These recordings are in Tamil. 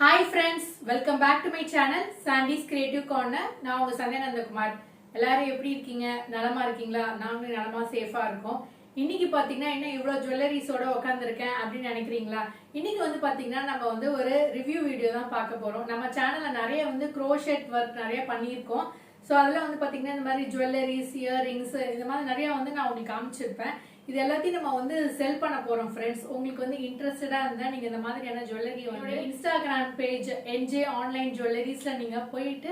Hi friends, welcome back to my channel Sandy's Creative Corner. நான் உங்க சந்தியானந்தகுமார். எல்லாரும் எப்படி இருக்கீங்க? நலமா இருக்கீங்களா? நாங்களும் நலமா சேஃபா இருக்கோம். இன்னைக்கு பாத்தீங்கன்னா என்ன இவ்வளவு ஜுவல்லரிஸோட உட்கார்ந்திருக்கேன் அப்படின்னு நினைக்கிறீங்களா? இன்னைக்கு வந்து பாத்தீங்கன்னா நம்ம வந்து ஒரு ரிவ்யூ வீடியோ தான் பார்க்க போறோம். நம்ம சேனல்ல நிறைய வந்து crochet ஒர்க் நிறைய பண்ணியிருக்கோம். ஸோ அதில் வந்து பார்த்தீங்கன்னா இந்த மாதிரி ஜுவல்லரிஸ், இயரிங்ஸ் இந்த மாதிரி நிறைய வந்து நான் உங்களுக்கு காமிச்சிருப்பேன். இது எல்லாத்தையும் நம்ம வந்து செல் பண்ண போறோம் ஃப்ரெண்ட்ஸ். உங்களுக்கு வந்து இன்ட்ரெஸ்டடா இருந்தா நீங்க இந்த மாதிரியான ஜுவல்லரி வந்து இன்ஸ்டாகிராம் பேஜ் என்ஜே ஆன்லைன் ஜுவல்லரிஸ்ல நீங்க போயிட்டு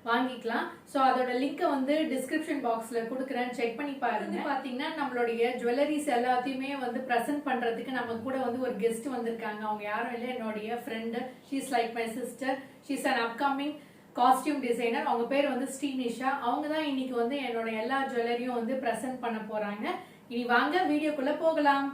வாங்கிக்கலாம். ஸோ அதோட லிங்கை வந்து டிஸ்கிரிப்ஷன் பாக்ஸ்ல கொடுக்குறேன், செக் பண்ணி பாருங்க. பாத்தீங்கன்னா நம்மளுடைய ஜுவல்லரிஸ் எல்லாத்தையுமே வந்து ப்ரெசென்ட் பண்றதுக்கு நம்ம கூட வந்து ஒரு கெஸ்ட் வந்திருக்காங்க. அவங்க யாரும் இல்லை, என்னுடைய friend. She's like my sister. She's an upcoming costume designer. அவங்க பேர் வந்து ஸ்ரீனிஷா. அவங்க தான் இன்னைக்கு வந்து என்னோட எல்லா ஜுவல்லரியும் வந்து ப்ரெசென்ட் பண்ண போறாங்க. இனி வாங்க வீடியோக்குள்ள போகலாம்.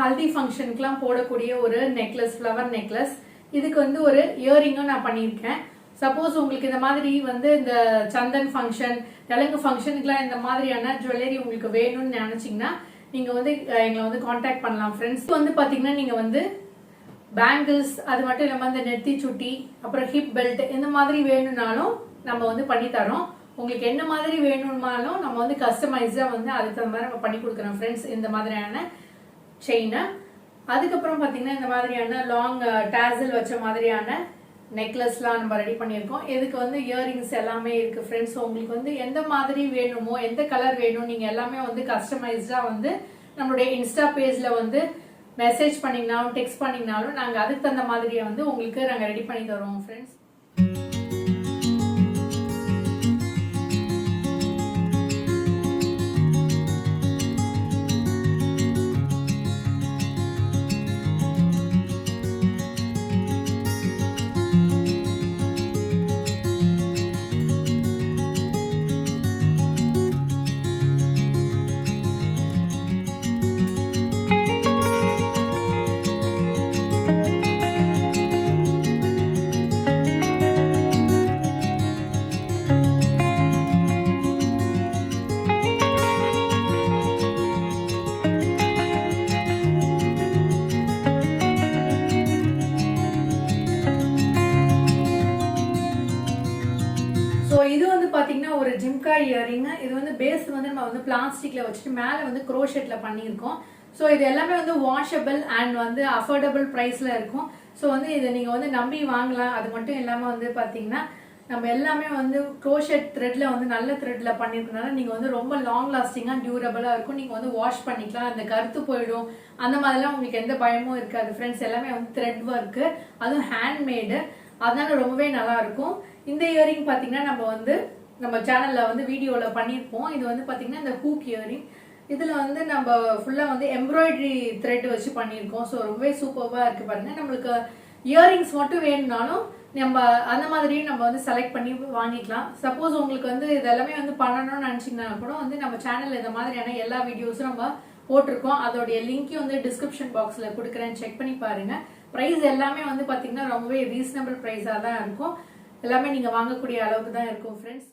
ஹல்தி ஃபங்க்ஷனுக்குலாம் போடக்கூடிய ஒரு நெக்லஸ், ஃப்ளவர் நெக்லஸ். இதுக்கு வந்து ஒரு இயரிங்கும் நான் பண்ணியிருக்கேன். சப்போஸ் உங்களுக்கு இந்த மாதிரி வந்து இந்த சந்தன் ஃபங்க்ஷன், தெலுங்கு ஃபங்க்ஷனுக்குலாம் இந்த மாதிரியான ஜுவல்லரி உங்களுக்கு வேணும்னு நினைச்சீங்கன்னா நீங்க வந்து எங்களை வந்து காண்டாக்ட் பண்ணலாம் ஃப்ரெண்ட்ஸ். வந்து பாத்தீங்கன்னா நீங்க வந்து பேங்கிள்ஸ், அது மட்டும் இல்லாம இந்த நெத்தி சுட்டி, அப்புறம் ஹிப் பெல்ட் இந்த மாதிரி வேணும்னாலும் நம்ம வந்து பண்ணி தரோம். உங்களுக்கு என்ன மாதிரி வேணும்னாலும் நம்ம வந்து கஸ்டமைஸா வந்து அதுக்கு தகுந்த மாதிரி நம்ம பண்ணி கொடுக்குறோம் ஃப்ரெண்ட்ஸ். இந்த மாதிரியான செயின், அதுக்கப்புறம் பாத்தீங்கன்னா இந்த மாதிரியான லாங் டாசல் வச்ச மாதிரியான நெக்லஸ்லாம் நம்ம ரெடி பண்ணியிருக்கோம். இதுக்கு வந்து இயரிங்ஸ் எல்லாமே இருக்கு ஃப்ரெண்ட்ஸ். உங்களுக்கு வந்து எந்த மாதிரி வேணுமோ, எந்த கலர் வேணும், நீங்க எல்லாமே வந்து கஸ்டமைஸ்டா வந்து நம்மளுடைய இன்ஸ்டா பேஜ்ல வந்து மெசேஜ் பண்ணீங்கனாலும் டெக்ஸ்ட் பண்ணீங்கனாலும் நாங்க அதுக்கு தகுந்த மாதிரியே வந்து உங்களுக்கு நாங்க ரெடி பண்ணி தருவோம் ஃப்ரெண்ட்ஸ். இது வந்து பாத்தீங்கன்னா ஒரு ஜிம்கா இயரிங். இது வந்து பேஸ் வந்து நம்ம வந்து பிளாஸ்டிக்ல வச்சுட்டு மேல வந்து crochetல பண்ணியிருக்கோம். ஸோ இது எல்லாமே வந்து வாஷபிள் அண்ட் வந்து அஃபோர்டபுள் பிரைஸ்ல இருக்கும். ஸோ வந்து இதை நீங்க வந்து நம்பி வாங்கலாம். அது மட்டும் இல்லாம வந்து பாத்தீங்கன்னா நம்ம எல்லாமே வந்து crochet த்ரெட்ல வந்து நல்ல த்ரெட்ல பண்ணிருக்கனால நீங்க வந்து ரொம்ப லாங் லாஸ்டிங்கா டியூரபிளா இருக்கும். நீங்க வந்து வாஷ் பண்ணிக்கலாம், அந்த கருத்து போயிடும், அந்த மாதிரிலாம் உங்களுக்கு எந்த பயமும் இருக்காது ஃப்ரெண்ட்ஸ். எல்லாமே வந்து த்ரெட் ஒர்க், அதுவும் ஹேண்ட்மேடு, அதனால ரொம்பவே நல்லா இருக்கும். இந்த இயரிங் பாத்தீங்கன்னா நம்ம சேனல்ல வந்து வீடியோல பண்ணிருப்போம். இது வந்து பாத்தீங்கன்னா இந்த ஹூக் இயரிங். இதுல வந்து நம்ம ஃபுல்லா வந்து எம்ப்ராய்டரி த்ரெட் வச்சு பண்ணிருக்கோம். ஸோ ரொம்பவே சூப்பர்வா இருக்கு பாருங்க. நம்மளுக்கு இயரிங்ஸ் மட்டும் வேணும்னாலும் நம்ம அந்த மாதிரியும் நம்ம வந்து செலக்ட் பண்ணி வாங்கிக்கலாம். சப்போஸ் உங்களுக்கு வந்து இதெல்லாமே வந்து பண்ணணும்னு நினைச்சீங்கன்னா கூட வந்து நம்ம சேனல்ல இந்த மாதிரியான எல்லா வீடியோஸும் நம்ம போட்டிருக்கோம். அதோடைய லிங்கையும் வந்து டிஸ்கிரிப்ஷன் பாக்ஸ்ல கொடுக்குறேன், செக் பண்ணி பாருங்க. பிரைஸ் எல்லாமே வந்து பாத்தீங்கன்னா ரொம்பவே ரீசனபிள் பிரைஸா தான் இருக்கும். எல்லாமே நீங்க வாங்கக்கூடிய அளவுக்கு தான் இருக்கும் ஃப்ரெண்ட்ஸ்.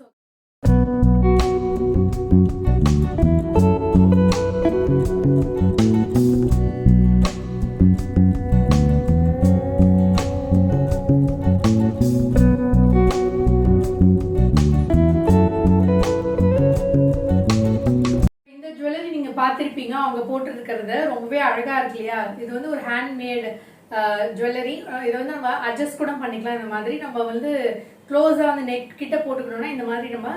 இந்த ஜுவல்லரி நீங்க பார்த்திருப்பீங்க, அவங்க போட்டு இருக்கிறது ரொம்பவே அழகா இருக்கு இல்லையா? இது வந்து ஒரு ஹேண்ட்மேட் ஜுவல்லரி. இதை வந்து நம்ம அட்ஜஸ்ட் கூட பண்ணிக்கலாம். இந்த மாதிரி நம்ம வந்து க்ளோஸா வந்து நெக் கிட்ட போட்டுக்கணும்னா இந்த மாதிரி நம்ம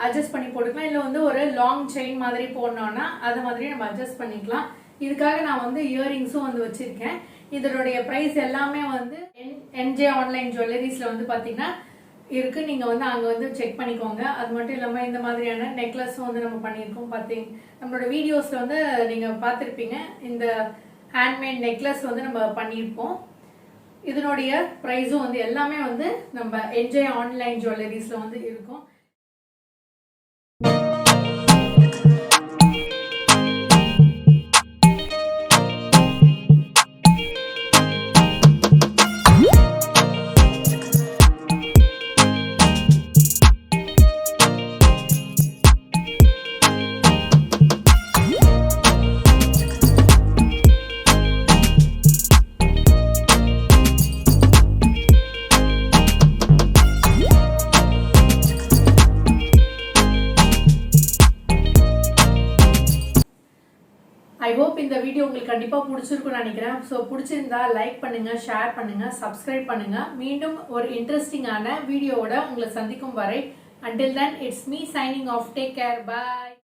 அட்ஜஸ்ட் பண்ணி போட்டுக்கலாம். இல்லை வந்து ஒரு லாங் செயின் மாதிரி போடணும்னா அது மாதிரி நம்ம அட்ஜஸ்ட் பண்ணிக்கலாம். இதுக்காக நான் வந்து இயரிங்ஸும் வந்து வச்சிருக்கேன். இதனுடைய பிரைஸ் எல்லாமே வந்து என்ஜே ஆன்லைன் ஜுவல்லரிஸ்ல வந்து பாத்தீங்கன்னா இருக்கு. நீங்க வந்து அங்க வந்து செக் பண்ணிக்கோங்க. அது மட்டும் இல்லாம இந்த மாதிரியான நெக்லஸும் வந்து நம்ம பண்ணியிருக்கோம். பாத்தீங்க நம்மளோட வீடியோஸ்ல வந்து நீங்க பார்த்திருப்பீங்க. இந்த ஹேண்ட்மேட் நெக்லஸ் வந்து நம்ம பண்ணியிருப்போம். இதனுடைய பிரைஸும் வந்து எல்லாமே வந்து நம்ம என்ஜாய் ஆன்லைன் ஜுவல்லரிஸ்ல வந்து இருக்கும். ஐ ஹோப் இந்த வீடியோ உங்களுக்கு கண்டிப்பா பிடிச்சிருக்கும்னு நினைக்கிறேன். ஸோ பிடிச்சிருந்தா லைக் பண்ணுங்க, ஷேர் பண்ணுங்க, சப்ஸ்கிரைப் பண்ணுங்க. மீண்டும் ஒரு இன்ட்ரெஸ்டிங்கான வீடியோவோட உங்களை சந்திக்கும் வரை until then it's me signing off. Take care. Bye.